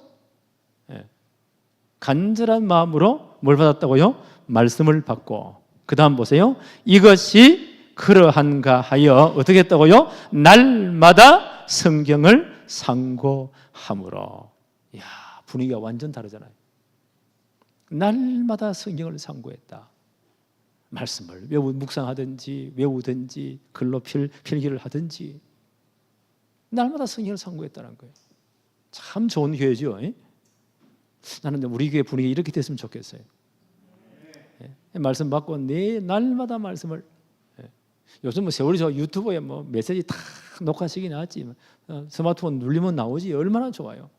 간절한 마음으로 뭘 받았다고요? 말씀을 받고. 그 다음 보세요. 이것이 그러한가 하여 어떻게 했다고요? 날마다 성경을 상고함으로. 이야, 분위기가 완전 다르잖아요. 날마다 성경을 상고했다. 말씀을 묵상하든지 외우든지 글로 필기를 하든지 날마다 성경을 상고했다는 거예요. 참 좋은 교회죠. 나는 우리 교회 분위기 이렇게 됐으면 좋겠어요. 말씀 받고 날마다 말씀을. 요즘 뭐 세월이 저 유튜브에 뭐 메시지 다 녹화식이 나왔지. 스마트폰 눌리면 나오지. 얼마나 좋아요.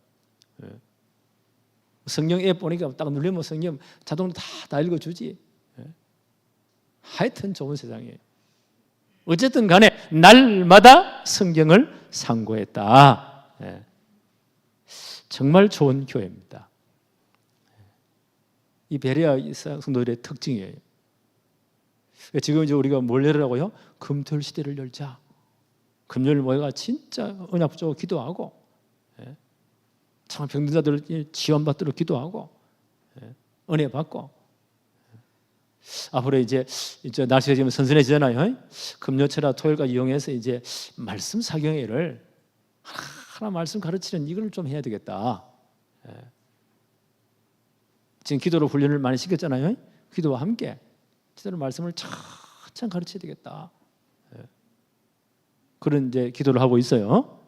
성경 앱 보니까 딱 누르면 성경 자동으로 다 읽어주지. 하여튼 좋은 세상이에요. 어쨌든 간에 날마다 성경을 상고했다. 정말 좋은 교회입니다. 이 베레아 성도들의 특징이에요. 지금 이제 우리가 뭘 열으라고요? 금토일 시대를 열자. 금요일 모여가 진짜 언약 붙잡고 기도하고, 참 병든 자들 지원받도록 기도하고, 은혜 받고. 앞으로 이제 날씨가 지금 선선해지잖아요. 금요철과 토요일까지 이용해서 이제 말씀 사경회를 하나 말씀 가르치는 이걸 좀 해야 되겠다. 지금 기도로 훈련을 많이 시켰잖아요. 기도와 함께 제대로 말씀을 차차 가르쳐야 되겠다. 그런 이제 기도를 하고 있어요.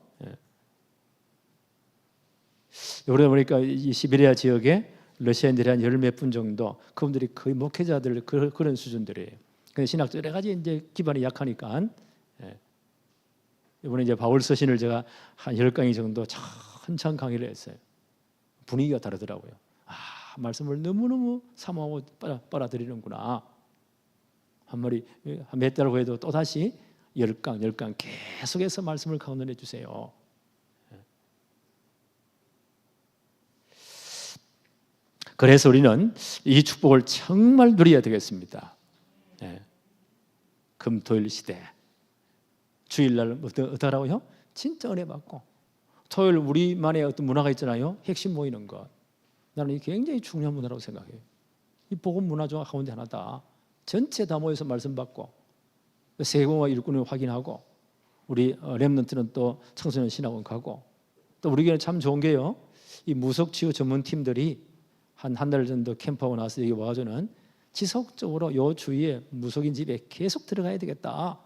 그러다 보니까 이 시베리아 지역에 러시아인들이 한 열 몇 분 정도, 그분들이 거의 목회자들 그런 수준들이에요. 근데 신학적 여러 가지 이제 기반이 약하니까, 이번에 이제 바울 서신을 제가 한 10강의 정도 천천 강의를 했어요. 분위기가 다르더라고요. 말씀을 너무너무 사모하고 빨아들이는구나. 몇 달 후에도 또 다시 10강 계속해서 말씀을 강론해 주세요. 그래서 우리는 이 축복을 정말 누려야 되겠습니다. 금토일 시대, 주일날 어떠라고요? 진짜 은혜 받고, 토요일 우리만의 어떤 문화가 있잖아요. 핵심 모이는 것. 나는 이게 굉장히 중요한 문화라고 생각해요. 이 복음 문화 중 가운데 하나다. 전체 다 모여서 말씀 받고, 세공화 일꾼을 확인하고, 우리 렘넌트는 또 청소년 신학원 가고, 또 우리 교회는 참 좋은 게요. 이 무속치유 전문팀들이 한 달 정도 캠프하고 나서 여기 와가지고는 지속적으로 요 주위에 무속인 집에 계속 들어가야 되겠다.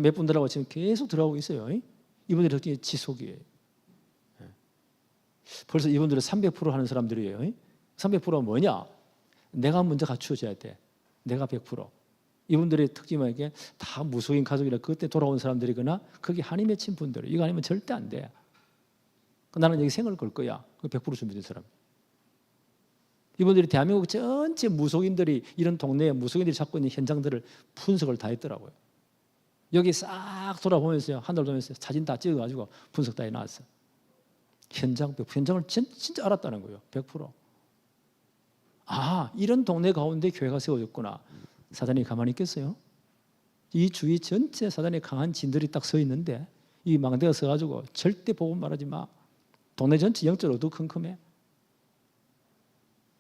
몇 분들하고 지금 계속 들어가고 있어요. 이분들이 특히 지속이에요. 벌써 이분들은 300% 하는 사람들이에요. 300%가 뭐냐? 내가 먼저 갖추어져야 돼. 내가 100%. 이분들의 특징은 이게 다 무속인 가족이라 그때 돌아온 사람들이거나 거기 한이 맺힌 분들. 이거 아니면 절대 안 돼. 나는 여기 생을 걸 거야. 100% 준비된 사람. 이분들이 대한민국 전체 무속인들이 이런 동네에 무속인들이 잡고 있는 현장들을 분석을 다 했더라고요. 여기 싹 돌아보면서요. 한 달 돌면서 사진 다 찍어가지고 분석 다 해놨어요. 현장을 진짜 알았다는 거예요. 100%. 이런 동네 가운데 교회가 세워졌구나. 사단이 가만히 있겠어요? 이 주위 전체 사단이 강한 진들이 딱 서 있는데 이 망대가 서가지고 절대 복음 말하지 마. 동네 전체 영적으로 어두컴컴해.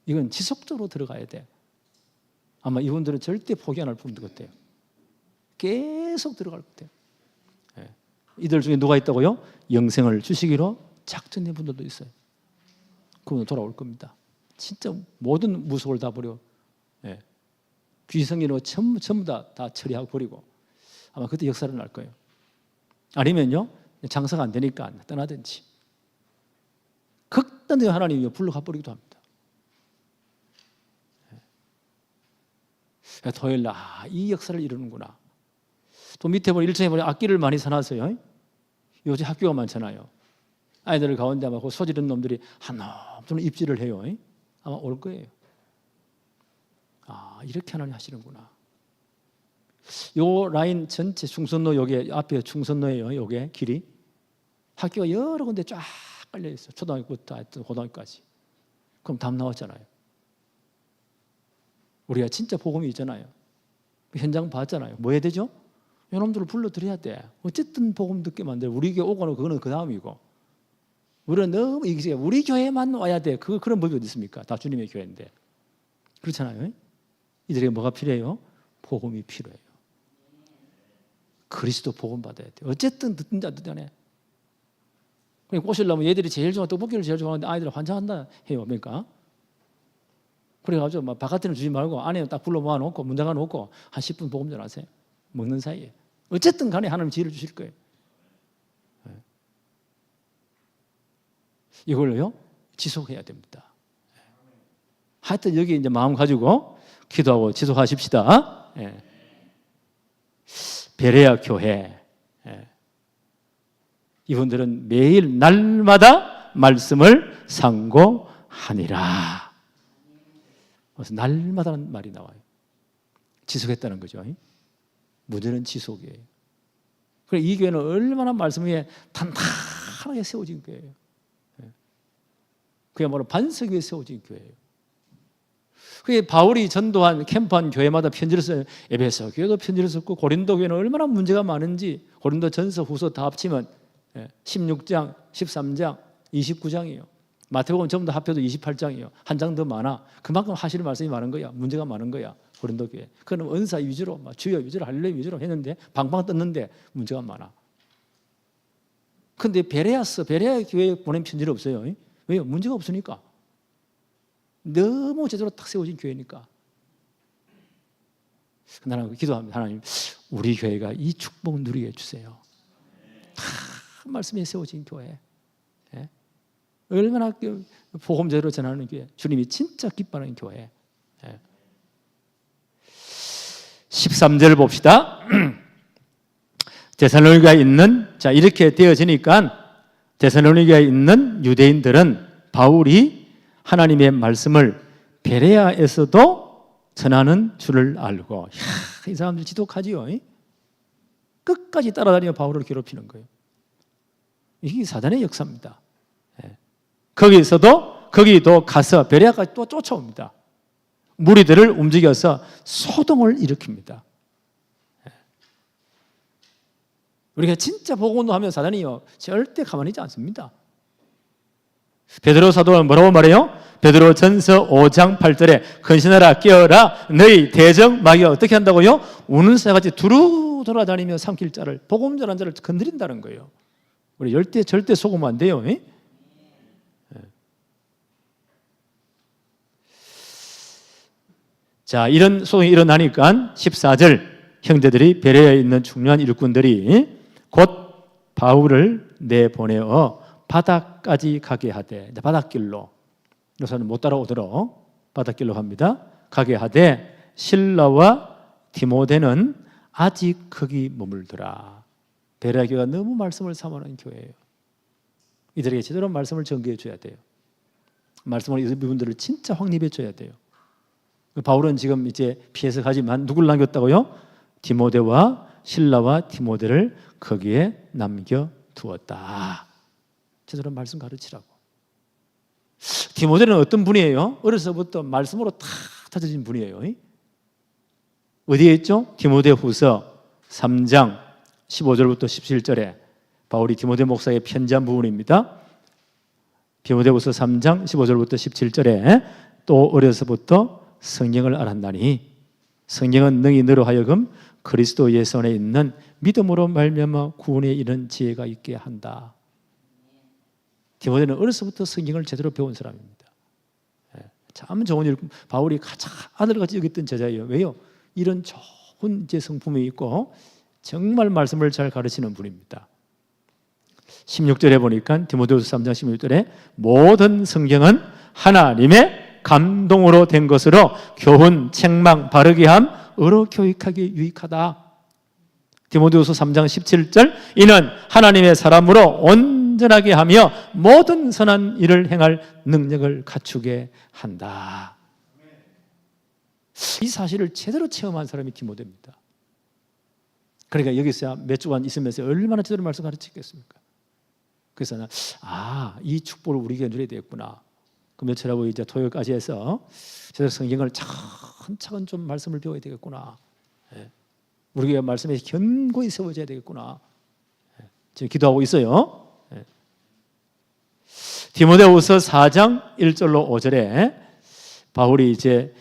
이건 지속적으로 들어가야 돼. 아마 이분들은 절대 포기 안 할 분들 같아요. 계속 들어갈 것 같아요. 이들 중에 누가 있다고요? 영생을 주시기로 작정된 분들도 있어요. 그분은 돌아올 겁니다. 진짜 모든 무속을 다 버려. 귀성인으로 전부 다 처리하고 버리고 아마 그때 역사를 날 거예요. 아니면요 장사가 안 되니까 떠나든지 극단적인 하나님이 불러가 버리기도 합니다. 토요일 날 이 역사를 이루는구나. 또 밑에 보면 1층에 보면 악기를 많이 사놨어요. 요새 학교가 많잖아요. 아이들 가운데 아마 그 소질있는 놈들이 한 놈들은 입지를 해요. 아마 올 거예요. 이렇게 하나님 하시는구나. 요 라인 전체 충선로 여기 앞에 충선로예요. 요게 길이 학교가 여러 군데 쫙 깔려 있어요. 초등학교부터 하여튼 고등학교까지. 그럼 답 나왔잖아요. 우리가 진짜 복음이 있잖아요. 현장 봤잖아요. 뭐 해야 되죠? 이놈들을 불러들여야 돼. 어쨌든 복음 듣게 만들어. 우리 교회 오고는 그거는 그 다음이고. 우리는 너무 이게 우리 교회만 와야 돼. 그런 법이 어디 있습니까? 다 주님의 교회인데. 그렇잖아요. 이들에게 뭐가 필요해요? 복음이 필요해요. 그리스도 복음 받아야 돼. 어쨌든 듣든 자 듣든 해. 꼬시려면 얘들이 제일 좋아하는 떡볶이를 제일 좋아하는데 아이들 환장한다 해요. 그러니까. 그래가지고 막 바깥에는 주지 말고 안에는 딱 불러 모아놓고 문 닫아놓고 한 10분 복음 전하세요. 먹는 사이에. 어쨌든 간에 하나님 지혜를 주실 거예요. 이걸로요 지속해야 됩니다. 하여튼 여기 이제 마음 가지고 기도하고 지속하십시다. 베레아 교회 이분들은 매일 날마다 말씀을 상고하였다. 그래서 날마다는 말이 나와요. 지속했다는 거죠. 문제는 지속이에요. 그래, 이 교회는 얼마나 말씀 위에 단단하게 세워진 교회예요. 그야말로 반석 위에 세워진 교회예요. 그게 바울이 전도한 캠프한 교회마다 편지를 써요. 에베소 교회도 편지를 썼고, 고린도 교회는 얼마나 문제가 많은지 고린도 전서 후서 다 합치면 16장, 13장, 29장이에요. 마태복음 전부 다 합해도 28장이에요. 한 장 더 많아. 그만큼 하시는 말씀이 많은 거야. 문제가 많은 거야. 고린도 교회. 그는 은사 위주로, 주여 위주로, 할렐루야 위주로 했는데 방방 떴는데 문제가 많아. 그런데 베레아 교회에 보낸 편지는 없어요. 왜요? 문제가 없으니까. 너무 제대로 딱 세워진 교회니까. 나는 기도합니다. 하나님, 우리 교회가 이 축복 누리게 해주세요. 다 말씀에 세워진 교회. 얼마나 복음 제대로 전하는 교회. 주님이 진짜 기뻐하는 교회. 13절 봅시다. 데살로니가에 있는, 자, 이렇게 되어지니까 데살로니가에 있는 유대인들은 바울이 하나님의 말씀을 베레아에서도 전하는 줄을 알고, 이 사람들 지독하지요. 끝까지 따라다니며 바울을 괴롭히는 거예요. 이게 사단의 역사입니다. 거기도 가서 베레아까지 또 쫓아옵니다. 무리들을 움직여서 소동을 일으킵니다. 우리가 진짜 복음운동하면 사단이요 절대 가만히 있지 않습니다. 베드로 사도는 뭐라고 말해요? 베드로 전서 5장 8절에 근신하라 깨어라 너희 대적 마귀가 어떻게 한다고요? 우는 새같이 두루 돌아다니며 삼킬 자를, 복음 전한 자를 건드린다는 거예요. 우리 절대 속으면 안 돼요. 자, 이런 소동이 일어나니까 14절 형제들이 베레아에 있는 중요한 일꾼들이 곧 바울을 내보내어 바다까지 가게 하되, 바닷길로, 요새는 못 따라오도록 바닷길로 갑니다. 가게 하되 실라와 디모데는 아직 거기 머물더라. 베레아 교회가 너무 말씀을 사모하는 교회예요. 이들에게 제대로 말씀을 전개해 줘야 돼요. 말씀을 이분들을 진짜 확립해 줘야 돼요. 바울은 지금 이제 피해서 가지만 누굴 남겼다고요? 디모데와 실라와 디모데를 거기에 남겨두었다. 제대로 말씀 가르치라고. 디모데는 어떤 분이에요? 어려서부터 말씀으로 다 다져진 분이에요. 어디에 있죠? 디모데 후서 3장 15절부터 17절에 바울이 디모데 목사에게 편지한 부분입니다. 디모데 후서 3장 15절부터 17절에 또 어려서부터 성경을 알았나니 성경은 능히 너로 하여금 그리스도 예수 안에 있는 믿음으로 말미암아 구원에 이른 지혜가 있게 한다. 디모데는 어려서부터 성경을 제대로 배운 사람입니다. 참 좋은 일, 바울이 가장 아들같이 여겼던 제자예요. 왜요? 이런 좋은 이제 성품이 있고 정말 말씀을 잘 가르치는 분입니다. 16절에 보니까 디모데후서 3장 16절에 모든 성경은 하나님의 감동으로 된 것으로 교훈, 책망, 바르게 함, 의로 교육하기 유익하다. 디모데후서 3장 17절 이는 하나님의 사람으로 온전하게 하며 모든 선한 일을 행할 능력을 갖추게 한다. 이 사실을 제대로 체험한 사람이 디모데입니다. 그러니까 여기서 몇 주간 있으면서 얼마나 제대로 말씀 가르치겠습니까? 그래서 이 축복을 우리에게 누려야 되겠구나. 그 며칠하고 이제 토요일까지 해서 제대로 성경을 차근차근 좀 말씀을 배워야 되겠구나. 우리가 말씀에 견고히 세워져야 되겠구나. 지금 기도하고 있어요. 디모데후서 4장 1절로 5절에 바울이 이제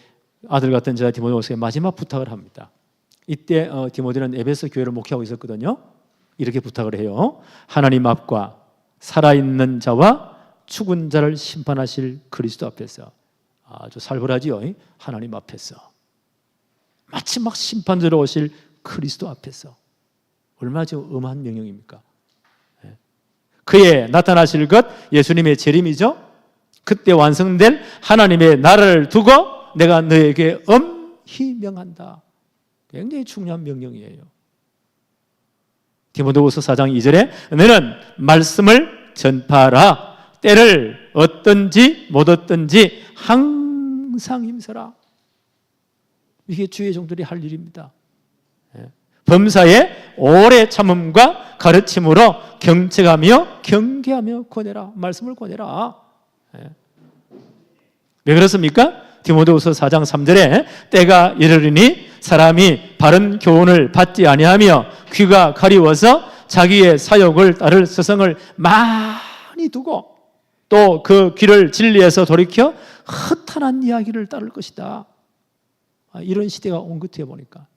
아들 같은 자 디모데후서에 마지막 부탁을 합니다. 이때 디모데는 에베소 교회를 목회하고 있었거든요. 이렇게 부탁을 해요. 하나님 앞과 살아있는 자와 죽은 자를 심판하실 그리스도 앞에서, 아주 살벌하지요. 하나님 앞에서 마지막 심판자로 오실 그리스도 앞에서, 얼마나 좀 엄한 명령입니까? 그에 나타나실 것, 예수님의 재림이죠. 그때 완성될 하나님의 나라를 두고 내가 너에게 엄히 명한다. 굉장히 중요한 명령이에요. 디모데후서 4장 2절에 너는 말씀을 전파하라. 때를 얻든지 못 얻든지 항상 힘써라. 이게 주의 종들이 할 일입니다. 범사에 오래 참음과 가르침으로 경책하며 경계하며 권해라. 말씀을 권해라. 왜 그렇습니까? 디모데후서 4장 3절에 때가 이르리니 사람이 바른 교훈을 받지 아니하며 귀가 가리워서 자기의 사욕을 따를 스승을 많이 두고 또 그 귀를 진리에서 돌이켜 허탄한 이야기를 따를 것이다. 이런 시대가 온 것 같아요 보니까.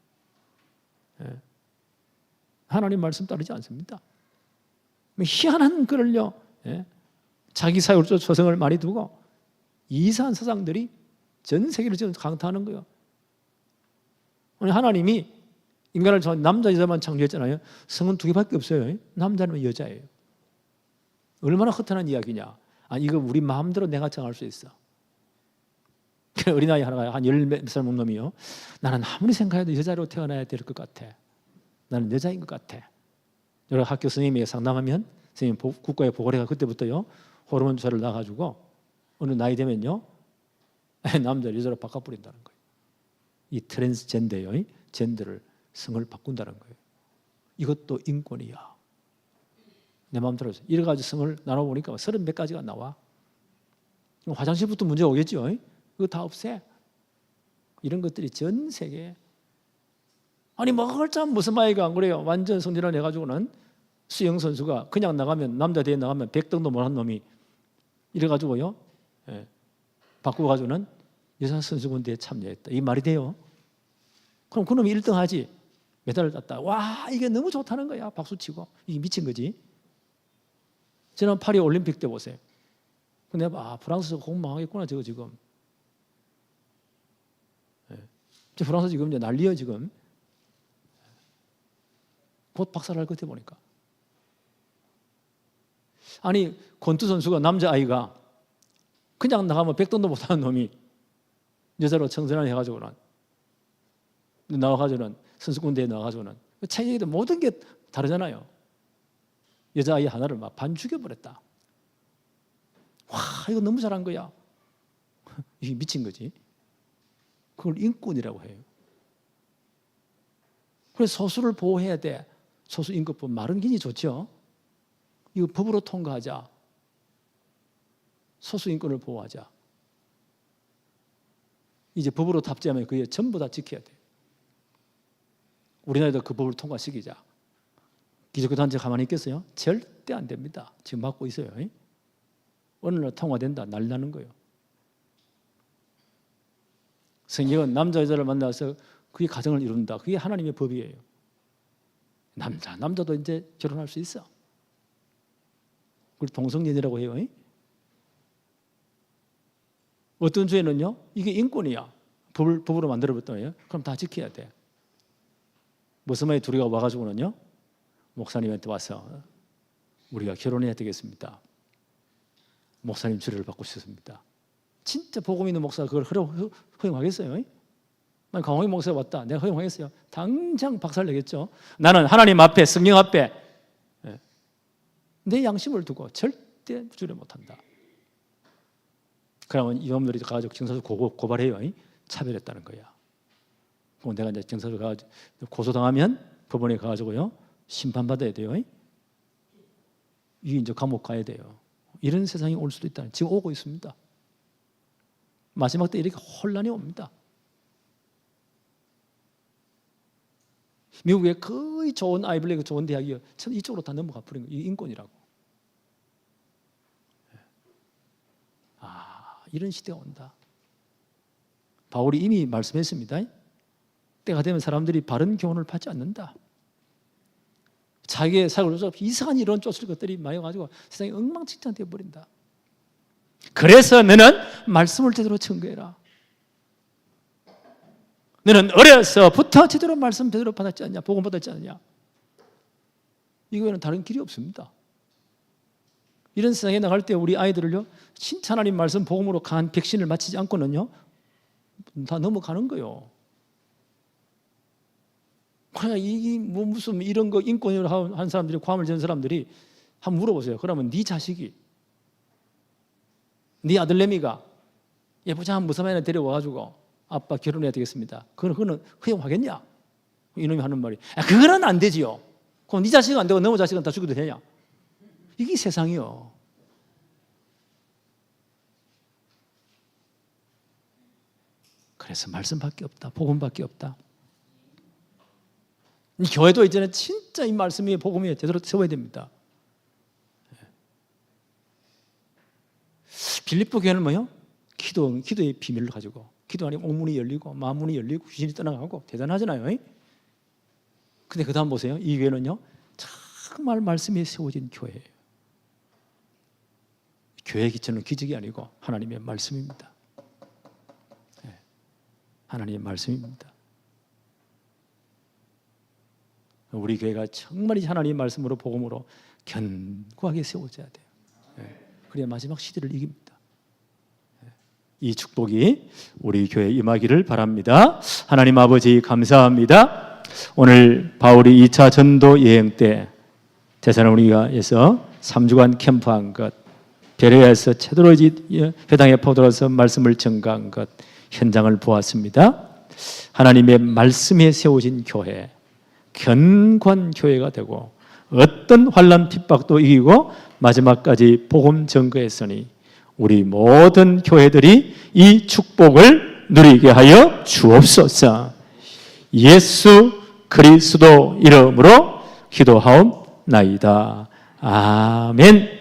하나님 말씀 따르지 않습니다. 희한한 글을요, 자기 사욕을 쫓아 스승을 많이 두고 이상한 사상들이 전 세계를 지금 강타하는 거예요. 하나님이 인간을 남자 여자만 창조했잖아요. 성은 두 개밖에 없어요. 남자는 여자예요. 얼마나 허탄한 이야기냐. 아니 이거 우리 마음대로 내가 정할 수 있어. 어린아이 하나가 한 10몇 살 먹는 놈이요, 나는 아무리 생각해도 여자로 태어나야 될 것 같아. 나는 여자인 것 같아. 여러 학교 선생님에게 상담하면 선생님 국가에 보고를 해가 그때부터요 호르몬 주사를 놔가지고 어느 나이 되면요 남자를 여자로 바꿔버린다는 거예요. 이 트랜스젠더의 젠더를 성을 바꾼다는 거예요. 이것도 인권이야. 내 마음대로 이래가지고 성을 나눠보니까 30몇 가지가 나와. 화장실부터 문제 오겠죠. 그거 다 없애. 이런 것들이 전 세계에. 아니 먹을참 무슨 마이가 안 그래요. 완전 성질을 내가지고는 수영 선수가 그냥 나가면 남자 대회 나가면 100등도 못한 놈이 이래가지고요 바꾸어가지고는 여자 선수군대에 참여했다. 이 말이 돼요? 그럼 그놈이 1등 하지. 메달을 땄다. 와 이게 너무 좋다는 거야. 박수치고. 이게 미친 거지. 지난 파리 올림픽 때 보세요. 근데 프랑스 공망하겠구나 저거 지금. 프랑스 지금 이제 난리야 지금. 곧 박살날 것 같아 보니까. 아니 권투 선수가 남자아이가 그냥 나가면 100등도 못하는 놈이 여자로 청선을 해가지고는 나와가지고는 선수군대에 나와가지고는 체격도 모든 게 다르잖아요. 여자아이 하나를 막 반 죽여버렸다. 와 이거 너무 잘한 거야. 이게 미친 거지. 그걸 인권이라고 해요. 그래서 소수를 보호해야 돼. 소수인권법 말은 굉장히 좋죠. 이거 법으로 통과하자. 소수인권을 보호하자. 이제 법으로 탑재하면 그게 전부 다 지켜야 돼. 우리나라도 그 법을 통과시키자. 기독교 단체 가만히 있겠어요? 절대 안 됩니다. 지금 막고 있어요. 어느 날 통과된다. 난리 나는 거예요. 성경은 남자 여자를 만나서 그게 가정을 이룬다. 그게 하나님의 법이에요. 남자도 이제 결혼할 수 있어. 그걸 동성연애라고 해요. 어떤 주에는요, 이게 인권이야. 법으로 만들어봤단 말이에요. 그럼 다 지켜야 돼. 무슨말이 둘이가 와가지고는요, 목사님한테 와서 우리가 결혼해야 되겠습니다. 목사님 주례를 받고 싶습니다. 진짜 복음 있는 목사가 그걸 허용하겠어요? 난 강홍희 목사가 왔다. 내가 허용하겠어요? 당장 박살 내겠죠. 나는 하나님 앞에, 성령 앞에 내 양심을 두고 절대 주례 못한다. 그러면 이놈들이 가가지고 경찰서 고발해요. 차별했다는 거야. 그럼 내가 이제 경찰서 가가지고 고소당하면 법원에 가가지고요 심판받아야 돼요. 이게 이제 감옥 가야 돼요. 이런 세상이 올 수도 있다. 지금 오고 있습니다. 마지막 때 이렇게 혼란이 옵니다. 미국에 거의 좋은 아이블리그 좋은 대학이 이쪽으로 다 넘어가 버린 거예요. 이게 인권이라고. 이런 시대가 온다. 바울이 이미 말씀했습니다. 때가 되면 사람들이 바른 교훈을 받지 않는다. 자기의 사역을 쫓아 이상한 이론 쫓을 것들이 많이 가지고 세상이 엉망진창 되어버린다. 그래서 너는 말씀을 제대로 청구해라. 너는 어려서부터 제대로 말씀 제대로 받았지 않냐, 복음 받았지 않냐. 이거에는 다른 길이 없습니다. 이런 세상에 나갈 때 우리 아이들을요, 진짜 하나님 말씀 복음으로 강한 백신을 맞히지 않고는요, 다 넘어가는 거예요. 그러니까 무슨 이런 거 인권으로 한 사람들이, 고함을 지는 사람들이 한번 물어보세요. 그러면 네 자식이 네 아들내미가 예쁘장한 무사마이나 데려와가지고 아빠 결혼해야 되겠습니다. 그거는 허용하겠냐? 이놈이 하는 말이 그거는 안 되지요. 그럼 네 자식은 안 되고 너무 자식은 다 죽여도 되냐? 이게 세상이요. 그래서 말씀밖에 없다. 복음밖에 없다. 이 교회도 이제는 진짜 이 말씀이 복음이 제대로 세워야 됩니다. 빌립보 교회는 뭐요? 기도의 비밀을 가지고 기도 안에 옥문이 열리고 마문이 열리고 귀신이 떠나가고 대단하잖아요. 근데 그 다음 보세요. 이 교회는요 정말 말씀이 세워진 교회예요. 교회 기초는 기적이 아니고 하나님의 말씀입니다. 하나님의 말씀입니다. 우리 교회가 정말 하나님의 말씀으로 복음으로 견고하게 세워져야 돼요. 그래야 마지막 시대를 이깁니다. 이 축복이 우리 교회에 임하기를 바랍니다. 하나님 아버지 감사합니다. 오늘 바울이 2차 전도 여행 때 데살로니가에서 3주간 캠프한 것, 베레아에서 체도로지 회당에 포들어서 말씀을 전가한 것, 현장을 보았습니다. 하나님의 말씀에 세워진 교회, 견고한 교회가 되고 어떤 환난 핍박도 이기고 마지막까지 복음 전거했으니 우리 모든 교회들이 이 축복을 누리게 하여 주옵소서. 예수 그리스도 이름으로 기도하옵나이다. 아멘.